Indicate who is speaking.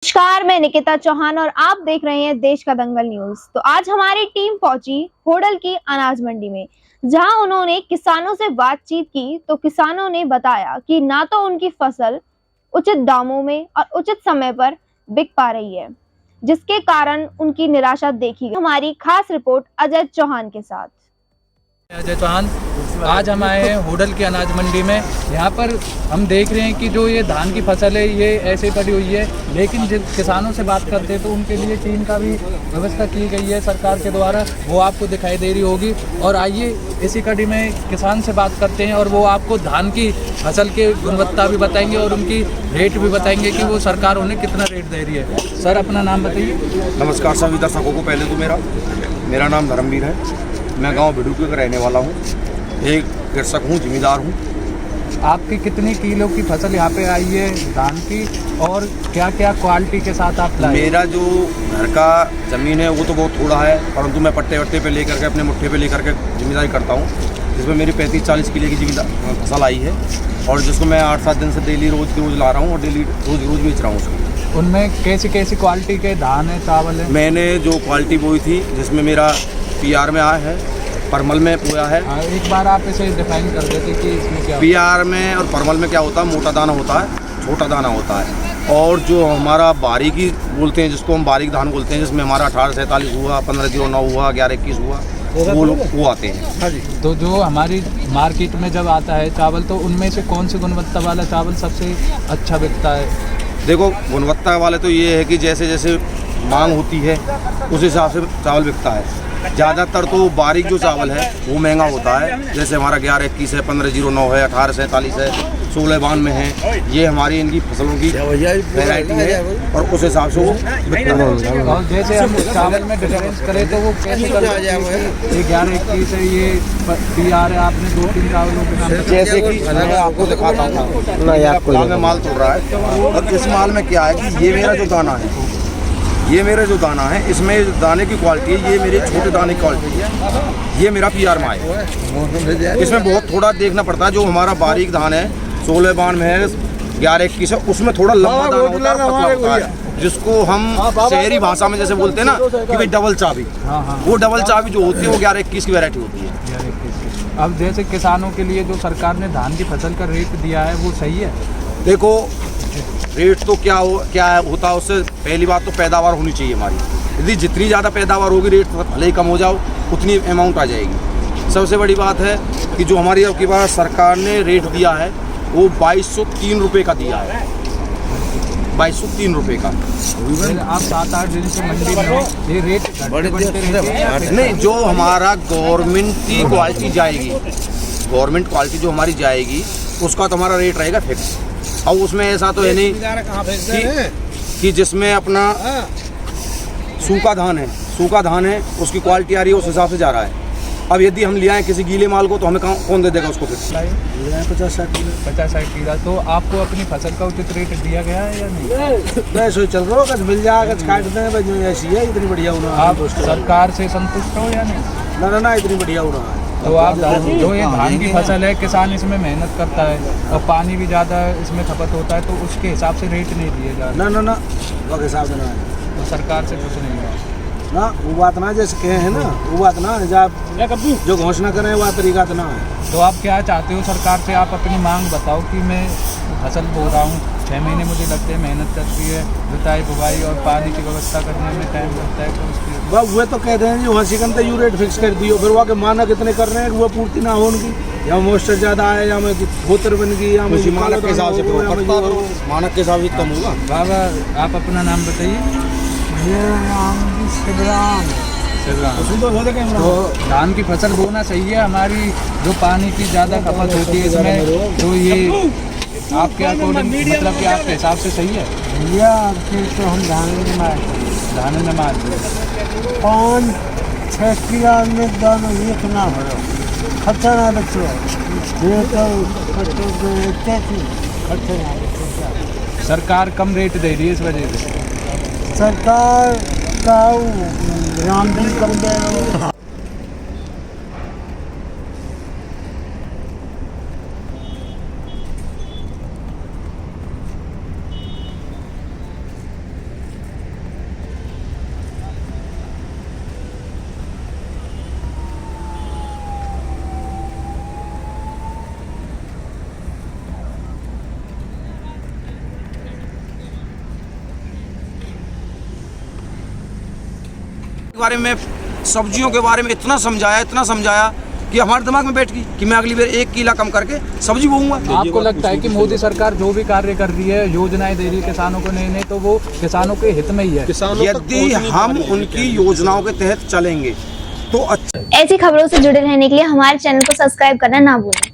Speaker 1: नमस्कार, मैं निकिता चौहान और आप देख रहे हैं देश का दंगल न्यूज। तो आज हमारी टीम पहुंची होडल की अनाज मंडी में, जहां उन्होंने किसानों से बातचीत की। तो किसानों ने बताया कि ना तो उनकी फसल उचित दामों में और उचित समय पर बिक पा रही है, जिसके कारण उनकी निराशा देखी गई। हमारी खास रिपोर्ट अजय चौहान के साथ।
Speaker 2: अजय चौहान, आज हम आए हैं होडल की अनाज मंडी में। यहाँ पर हम देख रहे हैं कि जो ये धान की फसल है ये ऐसे पड़ी हुई है, लेकिन जब किसानों से बात करते हैं तो उनके लिए टीन का भी व्यवस्था की गई है सरकार के द्वारा, वो आपको दिखाई दे रही होगी। और आइए इसी कड़ी में किसान से बात करते हैं और वो आपको धान की फसल की गुणवत्ता भी बताएंगे और उनकी रेट भी बताएंगे कि वो सरकार उन्हें कितना रेट दे रही है। सर, अपना नाम बताइए।
Speaker 3: नमस्कार सभी दर्शकों को। पहले तो मेरा नाम धर्मवीर है। मैं गांव बिडुकी का रहने वाला हूं। एक कृषक हूं, जिम्मेदार हूं।
Speaker 2: आपकी कितनी किलो की फसल यहाँ पे आई है धान की, और क्या क्या क्वालिटी के साथ आप लाए?
Speaker 3: मेरा जो घर का ज़मीन है वो तो बहुत थोड़ा है, परंतु मैं पट्टे वट्टे पे लेकर के अपने मुट्ठे पे लेकर के जिम्मेदारी करता हूँ, जिसमें मेरी 35-40 किलो की फसल आई है, और जिसको मैं 8-7 दिन से डेली रोज़ की रोज़ ला रहा हूँ और डेली रोज़ बेच रहा हूँ उसको।
Speaker 2: उनमें कैसी कैसी क्वालिटी के धान है, चावल है?
Speaker 3: मैंने जो क्वालिटी बोई थी, जिसमें मेरा PR में आया है, परमल में बोया है।
Speaker 2: एक बार आप इसे डिफाइन कर देते कि इसमें क्या
Speaker 3: PR में और परमल में क्या होता है, मोटा दाना होता है, छोटा दाना होता है। और जो हमारा बारीकी बोलते हैं, जिसको हम बारीक धान बोलते हैं, जिसमें हमारा 1847 हुआ, 1509 हुआ, 1121 हुआ, वो आते हैं।
Speaker 2: हाँ जी। तो जो हमारी मार्केट में जब आता है चावल, तो उनमें से कौन सी गुणवत्ता वाला चावल सबसे अच्छा बिकता है?
Speaker 3: देखो, गुणवत्ता वाले तो ये है कि जैसे जैसे मांग होती है उस हिसाब से चावल बिकता है। ज़्यादातर तो बारीक जो चावल है वो महंगा होता है, जैसे हमारा 1121 है, 1509 है, 1847 है, 1692 में है। ये हमारी इनकी फसलों की वैरायटी है और उस हिसाब से वो बिकता है।
Speaker 2: और जैसे हम चावल में डिफरेंस करें तो वो कैसे कर सकते हैं? ये 1121 है, ये PR है, आपने 2-3 चावलों के नाम।
Speaker 3: जैसे कि मैं आपको दिखाता हूँ, में माल तोड़ रहा है, और इस माल में क्या है कि ये मेरा जो दाना है, इसमें दाने की क्वालिटी है, ये मेरे छोटे दाने की क्वालिटी है, ये मेरा PR में है। इसमें बहुत थोड़ा देखना पड़ता है। जो हमारा बारीक धान है 1692 में है, 1121 है, उसमें थोड़ा लंबा दाना होता है, पतला होता है, जिसको हम शहरी भाषा में जैसे बोलते हैं ना कि भाई डबल चाबी। वो डबल चाबी जो होती है वो 1121 की वैरायटी होती है।
Speaker 2: अब जैसे किसानों के लिए जो सरकार ने धान की फसल का रेट दिया है वो सही है?
Speaker 3: देखो, रेट तो क्या होता है, उससे पहली बात तो पैदावार होनी चाहिए हमारी। यदि जितनी ज़्यादा पैदावार होगी, रेट भले ही कम हो जाओ, उतनी अमाउंट आ जाएगी। सबसे बड़ी बात है कि जो हमारी अब की बार सरकार ने रेट दिया है वो 2203 रुपये का दिया है, 2203 रुपये का।
Speaker 2: आप 7-8 दिन से मंडी में ये रेट
Speaker 3: नहीं, जो हमारा गवर्नमेंट की क्वालिटी जाएगी, गवर्नमेंट क्वालिटी जो हमारी जाएगी उसका तो हमारा रेट रहेगा फिक्स। और उसमें ऐसा तो है नहीं कि जिसमें अपना सूखा धान है उसकी क्वालिटी आ रही है, उस हिसाब से जा रहा है। अब यदि हम ले आए किसी गीले माल को तो हमें कौन दे देगा उसको? फिर
Speaker 2: 50-60 किलो। तो आपको अपनी फसल का उचित रेट दिया गया है या नहीं?
Speaker 4: वैसे चल रहा होगा, मिल जाएगा, काट दें, ऐसी है। इतनी बढ़िया हो रहा है।
Speaker 2: आप सरकार से संतुष्ट हो या नहीं?
Speaker 4: ना, इतनी बढ़िया हो रहा है।
Speaker 2: तो आप जो ये धान की फसल है, किसान इसमें मेहनत करता है और पानी भी ज़्यादा इसमें खपत होता है, तो उसके हिसाब से रेट नहीं दिए जा रहे?
Speaker 4: ना, वो हिसाब से ना है।
Speaker 2: तो सरकार से कुछ नहीं हुआ
Speaker 4: ना, वो बात ना जैसे कहे हैं ना, वो बात ना जो घोषणा करें वह तरीका तो ना है।
Speaker 2: तो आप क्या चाहते हो सरकार से? आप अपनी मांग बताओ कि मैं फसल बो रहा हूँ, 6 महीने मुझे लगते हैं, मेहनत करती है, जुताई बुवाई और पानी की व्यवस्था करने में टाइम लगता है, तो उसकी
Speaker 4: वह तो कहते हैं जी वहाँ सिकंदर यू रेट फिक्स कर दियो, फिर वहाँ के मानक इतने कर रहे हैं कि वो पूर्ति ना हो उनकी, या मोस्टर ज़्यादा है, या मैं खोतर बन गई, या
Speaker 3: उसी मानक के हिसाब से मानक के हिसाब से कम होगा।
Speaker 2: बाबा, आप अपना नाम बताइए।
Speaker 4: मेरा नाम शिवराम।
Speaker 2: तो धान की फसल बोना सही है? हमारी जो पानी की ज़्यादा खपत होती है इसमें, तो ये आपके अकॉर्डिंग मतलब कि आपके हिसाब से सही है?
Speaker 4: भैया तो हम धान
Speaker 2: में मार
Speaker 4: 5-6 किलो में दाना एक ना भरो, खर्चा ना बचो, ये तो खर्चा ना बचो।
Speaker 2: सरकार कम रेट दे रही है इस वजह से?
Speaker 4: सरकार का ध्यान भी कम दे रहा है।
Speaker 3: बारे में, सब्जियों के बारे में इतना समझाया कि हमारे दिमाग में बैठ गई कि मैं अगली बार 1 किलो कम करके सब्जी बोऊंगा।
Speaker 2: आपको लगता है कि मोदी सरकार जो भी कार्य कर रही है, योजनाएं दे रही है किसानों को नई तो वो किसानों के हित में ही है?
Speaker 3: यदि हम उनकी योजनाओं के तहत चलेंगे तो अच्छा।
Speaker 1: ऐसी खबरों से जुड़े रहने के लिए हमारे चैनल को सब्सक्राइब करना ना भूलें।